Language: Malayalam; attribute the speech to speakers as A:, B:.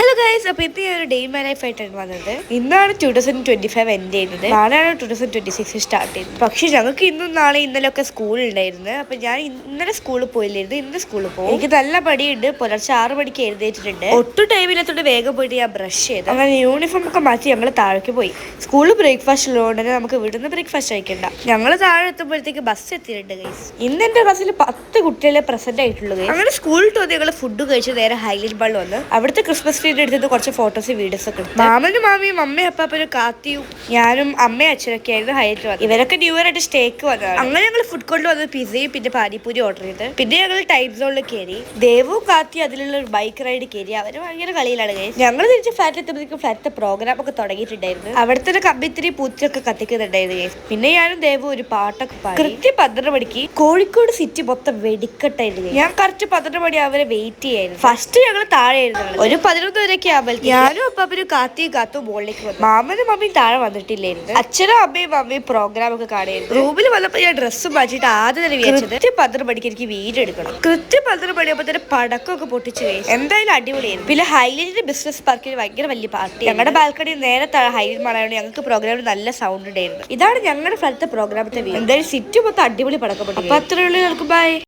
A: ഹലോ ഗൈസ്, അപ്പോൾ ഇന്ന് ഒരു ഡേ മൈ ലൈഫ് ആയിട്ടാണ് വന്നത്. ഇന്നാണ് 2025 എൻഡ് ചെയ്യുന്നത്. നാളെയാണ് 2026 സ്റ്റാർട്ട് ചെയ്യുന്നത്. പക്ഷെ ഞങ്ങൾക്ക് ഇന്നും നാളെ ഇന്നലെയൊക്കെ സ്കൂൾ ഉണ്ടായിരുന്നു. അപ്പൊ ഞാൻ ഇന്നലെ സ്കൂളിൽ പോയില്ലായിരുന്നു, ഇന്ന് സ്കൂളിൽ പോകും. എനിക്ക് നല്ല പടിയുണ്ട്. പുലർച്ചെ 6 മണിക്ക് എഴുന്നേറ്റിട്ടുണ്ട്. ഒട്ടും ടൈമില്ലാത്തോണ്ട് വേഗം പോയിട്ട് ഞാൻ ബ്രഷ് ചെയ്ത് അങ്ങനെ യൂണിഫോം ഒക്കെ മാറ്റി ഞങ്ങൾ താഴേക്ക് പോയി. സ്കൂളിൽ ബ്രേക്ക്ഫാസ്റ്റ് ഉള്ളതുകൊണ്ട് നമുക്ക് ഇവിടുന്ന് ബ്രേക്ക്ഫാസ്റ്റ് കഴിക്കണ്ട. ഞങ്ങൾ താഴെ എത്തുമ്പോഴത്തേക്ക് ബസ് എത്തിയിട്ടുണ്ട് ഗൈസ്. ഇന്ന് എന്റെ ക്ലാസ്സിൽ 10 കുട്ടികളെ പ്രസന്റ് ആയിട്ടുള്ളത്. അങ്ങനെ സ്കൂളിൽ തോന്നി ഞങ്ങൾ ഫുഡ് കഴിച്ച് നേരെ ഹൈലൈറ്റ് ബൾ വന്ന് അവിടുത്തെ ക്രിസ്മസ് ട്രീയുടെ അടുത്ത് കുറച്ച് ഫോട്ടോസ് വീഡിയോസ് ഒക്കെ എടുത്തു. മാമനും മാമിയും അമ്മയും അപ്പാപ്പനും കാത്തിയും ഞാനും അമ്മയും അച്ഛനൊക്കെ ആയിരുന്നു ഹൈലൈറ്റ് വന്നത്. ഇവരൊക്കെ ന്യൂ ഇയർ ആയിട്ട് സ്റ്റേക്ക് വന്നതാണ്. അങ്ങനെ ഞങ്ങൾ ഫുഡ് കോർട്ടിൽ വന്നത് പിസയും പിന്നെ പാനിപ്പൂരി ഓർഡർ ചെയ്ത് പിന്നെ ഞങ്ങൾ ടൈം സോണിൽ കയറി. ദേവും കാത്തി അതിലുള്ള ഒരു ബൈക്ക് റൈഡ് കയറി. അവര് ഭയങ്കര കളിയിലാണ് ഗൈസ്. ഞങ്ങൾ തിരിച്ച് ഫ്ലാറ്റിൽ എത്തുമ്പോഴേക്കും ഫ്ലാറ്റിലെ പ്രോഗ്രാം ഒക്കെ തുടങ്ങിയിട്ടുണ്ടായിരുന്നു. അവിടുത്തെ കമ്പിത്തിരി പൂച്ചയൊക്കെ കത്തിക്കുന്നുണ്ടായിരുന്നു ഗൈസ്. പിന്നെ ഞാനും ദേവും ഒരു പാട്ടൊക്കെ പാടി. കൃത്യം 12 മണിക്ക് കോഴിക്കോട് സിറ്റി മൊത്തം വെടിക്കെട്ടായിരുന്നു. ഞാൻ കറക്റ്റ് 12 മണി അവരെ വെയിറ്റ് ചെയ്യായിരുന്നു. ഫസ്റ്റ് ഞങ്ങൾ താഴെയായിരുന്നു. ഒരു 11 വരെയൊക്കെ ആവുമ്പോൾ ഞാനും അപ്പാപ്പനും കാത്തും മുകളിലേക്ക് വന്നു. മാമനും മമ്മിയും താഴെ വന്നിട്ടില്ലായിരുന്നു. അച്ഛനും അമ്മയും മമ്മിയും പ്രോഗ്രാം ഒക്കെ കാണുമായിരുന്നു. റൂമിൽ വന്നപ്പോൾ ഞാൻ ഡ്രസ്സ് മാറ്റിയിട്ട് ആദ്യം തന്നെ വിചാരിച്ചത് കൃത്യം 12 മണിക്ക് എനിക്ക് വീഡിയോ എടുക്കണം. കൃത്യം 12 മണിയാകുമ്പോൾ തന്നെ പടക്കമൊക്കെ പൊട്ടിച്ചു കഴിച്ചു. എന്തായാലും അടിപൊളിയായിരുന്നു. പിന്നെ ഹൈലൈറ്റിന്റെ ബിസിനസ് പാർക്കിൽ ഭയങ്കര വലിയ പാർട്ടി. ഞങ്ങളുടെ ബാൽക്കണി നേരെ ഹൈലൈറ്റ് മാറാണ്ട് ഞങ്ങൾക്ക് പ്രോഗ്രാമിൽ നല്ല സൗണ്ട് ഉണ്ടായിരുന്നു. ഇതാണ് ഞങ്ങളുടെ സ്ഥലത്തെ പ്രോഗ്രാമത്തെ വീഡിയോ. എന്തായാലും സിറ്റി മൊത്തം അടിപൊളി പടക്കം പൊട്ടി. അപ്പൊ അത്രയുള്ളൂ. ബൈ.